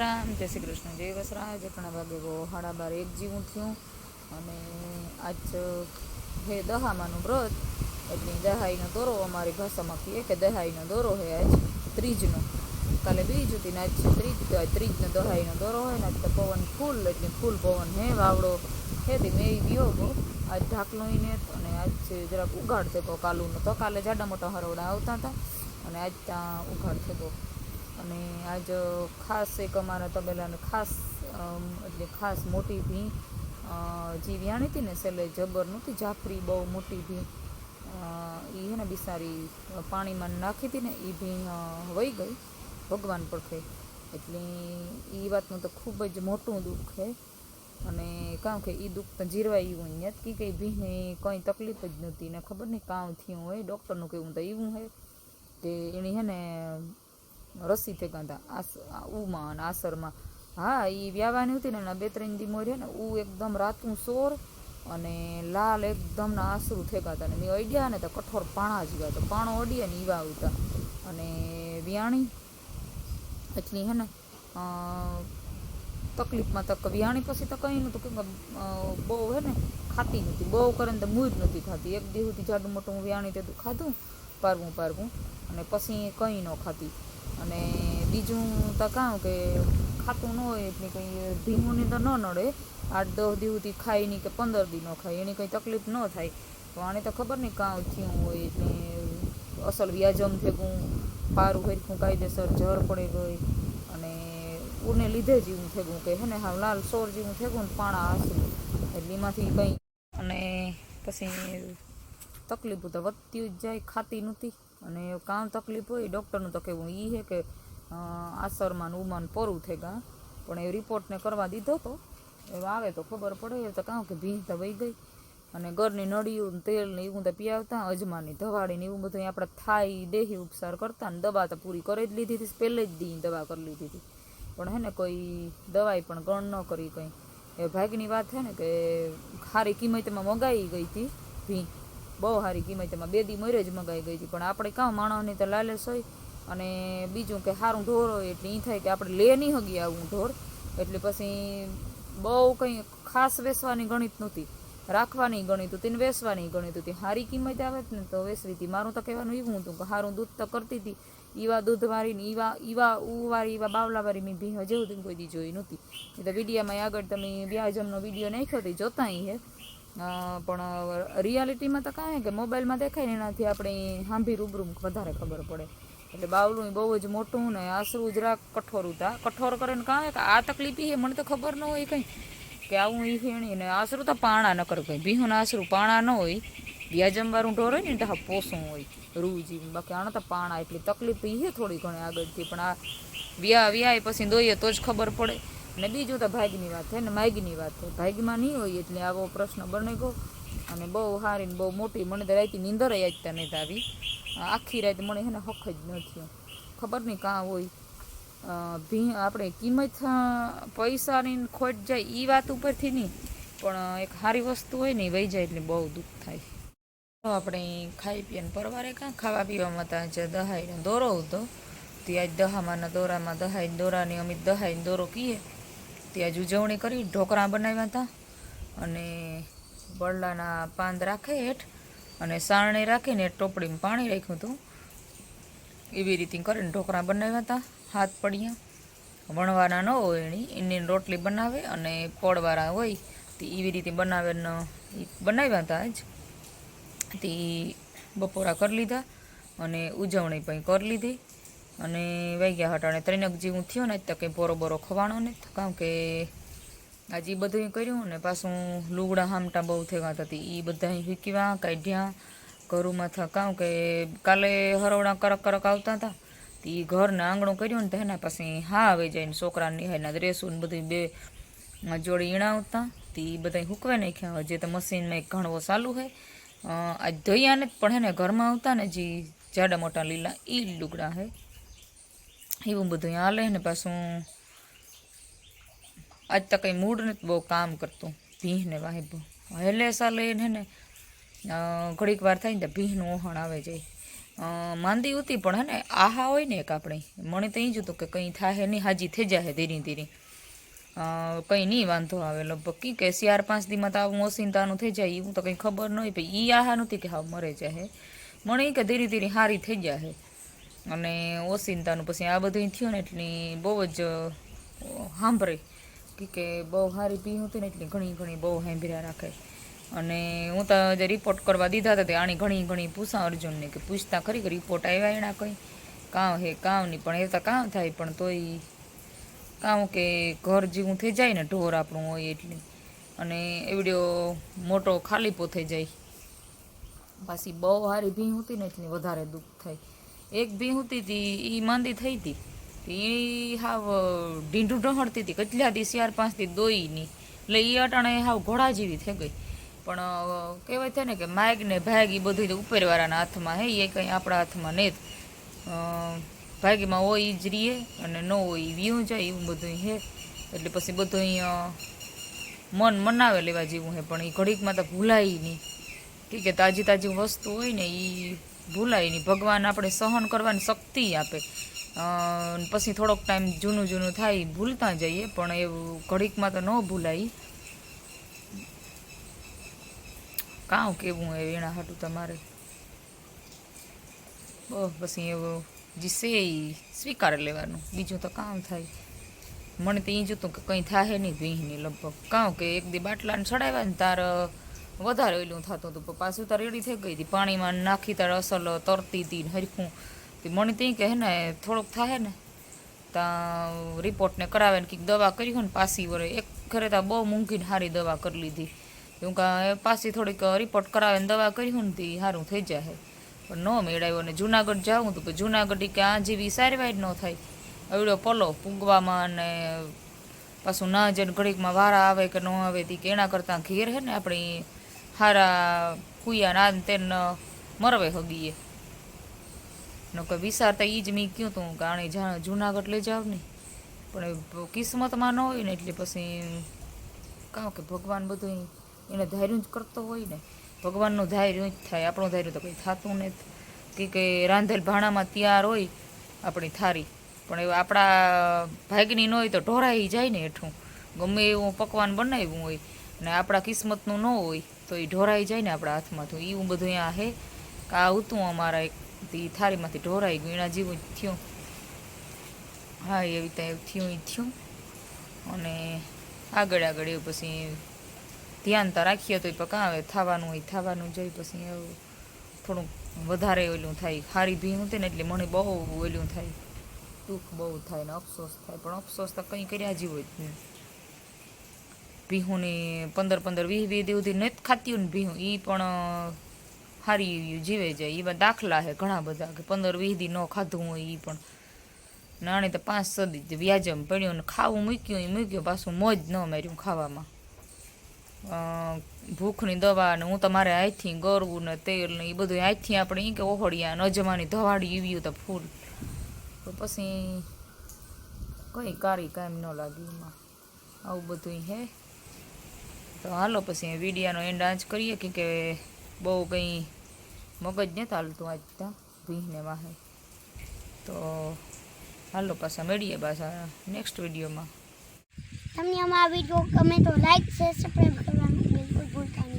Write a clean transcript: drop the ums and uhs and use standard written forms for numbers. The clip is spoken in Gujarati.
રામ જય શ્રી કૃષ્ણ જય વસરાજ ઘણા વાગે 12:30 જેવું થયું અને આજ હે દહામાનું વ્રત એટલે દહાઈનો દોરો અમારી ભાષામાં કહીએ કે દહાઈનો દોરો હે આજ ત્રીજનો કાલે બીજ હતી ને આજ છે ત્રીજ તો આજ ત્રીજનો દહાઈનો દોરો હોય ને આજ તો પવન ફૂલ એટલે ફૂલ પવન હે વાવડો હે તે મેં ગયો ગો આજ ઢાકલું ને અને આજ જરાક ઉઘાડ થયો કાલુનો તો કાલે જાડા મોટા હરવડા આવતા હતા અને આજ ત્યાં ઉઘાડ થયો અને આજ ખાસ એક અમારા તબેલાને ખાસ એટલે ખાસ મોટી ભી જે વ્યાણી હતી ને છેલ્લે જબર નહોતી જાફરી બહુ મોટી ભી એ હે ને બિસારી પાણીમાં નાખી હતી ને એ ભી વહી ગઈ ભગવાન પડખે એટલે એ વાતનું તો ખૂબ જ મોટું દુઃખ છે અને કાં કે એ દુઃખ તો જીરવાયું હોય યાદ કે કંઈ ભીને કંઈ તકલીફ જ નહોતી ને ખબર નહીં કામ થયું હોય ડૉક્ટરનું કહેવું તો એવું છે કે એની હે ને રસી થઈ ગયા ઉમાં અને આસરમાં હા એ વ્યાવાની હતી ને એના 2-3 દી મોર ને ઉ એકદમ રાતું સોર અને લાલ એકદમ ના આસરું થઈ ગયા ને મેં અડ્યા ને તો કઠોર પાણા જ ગયા તો પાણો અડીએ ને ઈવા આવતા અને વ્યાણી એટલી હે ને તકલીફમાં તક વ્યાણી પછી તો કંઈ નહોતું કે બહુ હે ને ખાતી નહોતી બહુ કરે ને તો મૂજ નહોતી ખાતી એક દી સુધી જાડું મોટું વ્યાણી તે ખાધું પારવું અને પછી કંઈ ન ખાતી અને બીજું તો કાં કે ખાતું ન હોય એટલે કંઈ ભીમોની તો ન નડે 8-10 દી સુધી ખાય નહીં કે 15 દી ન ખાય એની કંઈ તકલીફ ન થાય તો આને તો ખબર નહીં કાં થયું હોય એટલે અસલ વ્યાજમ થેગું પારું હરખું કાયદેસર જર પડી ગઈ અને ઉને લીધે જ એવું થેગું કે હે ને હા લાલ સોર જેવું થેગું ને પાણા આસરું એટલે એમાંથી કંઈ અને પછી તકલીફ તો વધતી જ જાય ખાતી નહોતી અને કામ તકલીફ હોય ડૉક્ટરનું તો કહેવું એ છે કે આસરમાં ઉમાન પોરું થઈ ગયા પણ એ રિપોર્ટને કરવા દીધો તો એવું આવે તો ખબર પડે તો કાં કે ભીંજ તો વહી ગઈ અને ઘરની નળિયું તેલ ને એવું તો પીવતા અજમાની ધવાડી ને એવું બધું આપણે થાઈ દેહી ઉપચાર કરતા ને દવા તો પૂરી કરી જ લીધી હતી પહેલે જ દી દવા કરી લીધી હતી પણ હે ને કોઈ દવાઈ પણ ગણ ન કરી કંઈ એ ભાગની વાત છે ને કે સારી કિંમતમાં મગાવી ગઈ હતી ભીં બહુ સારી કિંમતમાં 2 દી મોરે જ મગાવી ગઈ હતી પણ આપણે કાં માણસની તો લાલચ હોય અને બીજું કે સારું ઢોર હોય એટલે એ થાય કે આપણે લે નહીં હગી આવું ઢોર એટલે પછી બહુ કંઈ ખાસ વેચવાની ગણિત નહોતી રાખવાની ગણિત હતી ને વેચવાની ગણિત હતી સારી કિંમત આવે ને તો વેચવી હતી મારું તો કહેવાનું એવું હતું કે સારું દૂધ તો કરતી હતી ઈવા દૂધવાળી ને ઈવા ઉવાળી ઈવા બાવલાવાળી મેં ભી હજુ સુધી કોઈ દી જોઈ નહોતી એ તો વિડીયામાં આગળ તમે વ્યાજમનો વિડીયો નાખ્યો હતી જોતા હે પણ રિયાલિટીમાં તો કાંઈ કે મોબાઈલમાં દેખાય ને એનાથી આપણે સાંભી રૂબરૂ વધારે ખબર પડે એટલે બાવલું બહુ જ મોટું ને આસરું જરાક કઠોર હતા કઠોર કરે ને કાંઈ કે આ તકલીફ એ મને તો ખબર ન હોય કંઈ કે આવું એ ફેણી ને આસરું તો પાણા ન કરે કંઈ ભીહું આસરું પાણા ન હોય વ્યાજમવાળું ઢોર હોય ને તો હા પોસું હોય રૂ જેવું બાકી આને તો પાણા એટલી તકલીફ એ છે થોડી ઘણી આગળથી પણ આ વ્યાય પછી દોઈએ તો જ ખબર પડે ને બીજું તો ભાગની વાત થાય ને માગની વાત થાય ભાગમાં નહીં હોય એટલે આવો પ્રશ્ન બને ગયો અને બહુ સારી ને બહુ મોટી મને તો રાતી નીંદર આવતા નહીં આવી આખી રાત મને છે ને હક જ ન થયો ખબર નહીં કાં હોય આપણે કિંમત પૈસાની ખોટ જાય એ વાત ઉપરથી નહીં પણ એક સારી વસ્તુ હોય ને વહી જાય એટલે બહુ દુઃખ થાય તો આપણે ખાઈ પીને પરવારે કાં ખાવા પીવામાં હતા જે દહાઈનો દોરો હતો ત્યાં જ દહામાના દોરામાં દહાઈ દોરાની અમે દહાઈને દોરો કહીએ ત્યાં જ ઉજવણી કરી ઢોકળા બનાવ્યા હતા અને બળલાના પાંદ રાખે હેઠ અને સારણી રાખીને ટોપડીમાં પાણી રાખ્યું હતું એવી રીતે કરીને ઢોકળા બનાવ્યા હતા હાથ પડ્યા વણવાના ન હોય એની રોટલી બનાવે અને પડવાળા હોય તે એવી રીતે બનાવ્યા હતા જ તે બપોરા કરી લીધા અને ઉજવણી પણ કરી લીધી અને વાગ્યા હટાણે 3 જેવું થયો ને તો કંઈ બોરો ખવાણો ને કારણ કે આજે એ બધું કર્યું ને પાછું લુગડા હામટા બહુ થઈ ગયા હતા એ બધા વીકવા કાઢ્યા ઘરોમાં થકાવ કે કાલે હરવડા કરક આવતા હતા તે ઘરને આંગણું કર્યું ને તો એના પછી હા આવે જાય ને છોકરાને નિહાળના ડ્રેસું ને બધું 2 જોડી ઈણાવતા તે બધા હુકવા નાખ્યા હજી તો મશીનમાં એક ઘણવો ચાલુ છે આજ ધોયા ને પણ હે ને ઘરમાં આવતા ને જે જાડા મોટા લીલા એ લુગડા હે એવું બધું હાલે ને પાછું આજ તો કંઈ મૂડ નથી બહુ કામ કરતું ભીંને વાહેબું હેલે સાલે ને ઘડીક વાર થાય ને તો ભીંનું ઓહણ આવે જાય માંદી હતી પણ હે ને આહા હોય ને એક આપણે મને તો એ જ હતું કે કંઈ થાય નહીં, હાજી થઈ જાય ધીરે ધીરે, કંઈ નહીં વાંધો આવે લગભગ કી કે 4-5 દીમાં તો આવું ઓસિંતાનું થઈ જાય એવું તો કંઈ ખબર ન હોય. પછી એ આહા નથી કે હાવ મરે જાય, મને એ કે ધીરે ધીરે સારી થઈ જાય. અને ઓસિંતાનું પછી આ બધું થયું ને એટલી બહુ જ સાંભળે કે બહુ સારી પી હતી ને એટલી ઘણી ઘણી બહુ સાંભળ્યા રાખે. અને હું તો જે રિપોર્ટ કરવા દીધા હતા તે આની ઘણી ઘણી પૂછા અર્જુનને કે પૂછતા ખરી કે રિપોર્ટ આવ્યા એના કંઈ કામ હે કામ નહીં, પણ એ તો કામ થાય પણ તોય કામ કે ઘર જેવું થઈ જાય ને ઢોર આપણું હોય એટલી, અને એવડ્યો મોટો ખાલીપો થઈ જાય. પાછી બહુ સારી ભી હતી ને એટલી વધારે દુઃખ થાય. એક ભી હતી હતી એ માંદી થઈ હતી, એ હાવ ઢીંઢું ઢહળતી હતી કેટલા દી 4-5 દી દોઈ નહીં, એટલે એ અટાણે હાવ ઘોડા જેવી થઈ ગઈ. પણ કહેવાય છે ને કે માગ ને ભાગ એ બધું ઉપરવાળાના હાથમાં હે, એ કંઈ આપણા હાથમાં નહીં. ભાગીમાં હોય જ રીએ અને ન હોય વ્યૂ જાય એવું બધું હે. એટલે પછી બધું મન મનાવે લેવા જેવું હે, પણ એ ઘડીકમાં તો ભૂલાય નહીં. કે તાજી તાજી વસ્તુ હોય ને એ ભૂલાય નહીં. ભગવાન આપણે સહન કરવાની શક્તિ આપે, પછી થોડોક ટાઈમ જૂનું જૂનું થાય ભૂલતા જઈએ, પણ એવું ઘડીકમાં તો ન ભૂલાય. કાં કેવું હોય એના હાટું તમારે પછી એવું જે છે એ સ્વીકારી લેવાનું, બીજું તો કામ થાય. મને તો એ જ હતું કે કંઈ થાય નહીં ભીંની લગભગ કાં કે એક દી બાટલાને ચડાવ્યા ને તાર વધારે ઓલું થતું હતું, પાછું તાર રેડી થઈ ગઈ હતી પાણીમાં નાખી તાર અસલ તરતી હતી ને હરખું. મને તો કે હે ને થોડોક થાય ને ત્યાં રિપોર્ટને કરાવે ને કંઈક દવા કરી હોય ને પાછી વરે એક ઘરે ત્યાં બહુ મૂંઘીને સારી દવા કરી લીધી. હું કાં પાછી થોડીક રિપોર્ટ કરાવે ને દવા કરી હોય ને તે સારું થઈ જાય, પણ ન મેળાવ્યો. ને જુનાગઢ જાઉં તો જુનાગઢ કે આ જેવી સારવાર ન થાય. એવડો પલો પૂગવામાં ને પાછું ના જઈને ઘડીકમાં વારા આવે કે ન આવે તે કે એના કરતાં ઘેર હે ને આપણી હારા કુયા ના તેને મરવે હગીએ ન કોઈ વિચારતા એ જ મેં કહ્યું તું કે આણે જુનાગઢ લઈ જાવ ને, પણ કિસ્મતમાં ન હોય ને એટલે પછી કહું કે ભગવાન બધું એને ધાર્યું જ કરતો હોય ને, ભગવાનનું ધાર્યું જ થાય, આપણું ધાર્યું તો કંઈ થતું નથી. કે રાંધેલ ભાણામાં તૈયાર હોય આપણી થારી, પણ એ આપણા ભાગની ન હોય તો ઢોરાઈ જાય ને હેઠું. ગમે એવું પકવાન બનાવ્યું હોય ને આપણા કિસ્મતનું ન હોય તો એ ઢોરાઈ જાય ને આપણા હાથમાં. તો એવું બધું અહીંયા હે કે આ હતું અમારા એક થારીમાંથી ઢોરાઈ ગયું એના જેવું જ થયું. હા એવી રીતે થયું એ થયું. અને આગળ આગળ એવું પછી ધ્યાન તો રાખીએ તો કાં આવે થવાનું હોય થવાનું જાય. પછી એવું થોડુંક વધારે ઓલું થાય. હારી ભી હતી ને એટલે મને બહુ ઓલું થાય, દુઃખ બહુ થાય ને અફસોસ થાય, પણ અફસોસ તો કંઈ કર્યા જેવું જ નહીં. ભીહુંની 15-20 દી સુધી નથી ખાતી હોય ને ભીહું એ પણ સારી જીવે જાય. એવા દાખલા છે ઘણા બધા કે 15-20 દી ન ખાધું હોય એ પણ નાણે તો 5-6 દી વ્યાજમ પડ્યું ને ખાવું મૂક્યું પાછું મોજ ન માર્યું ખાવામાં. ભૂખની દવા ને હું તો મારે હાથથી ગરવું ને તેલ ને એ બધું હાથથી આપણે એ કે ઓહળિયા નજમાની ધવાડી એવી તો ફૂલ, તો પછી કંઈ કારી કામ ન લાગી એમાં. આવું બધું હે. તો હાલો પછી વિડીયાનો એન્ડ આજ કરીએ કે બહુ કંઈ મગજ નથી હાલતું આજ ત્યાં ભીંને વાહે. તો હાલો પાછા મળીએ પાછા નેક્સ્ટ વિડીયોમાં. તમને અમારા વિડીયો ગમે તો લાઈક શેર સબસ્ક્રાઈબ કરવાનું બિલકુલ ભૂલતા નહીં.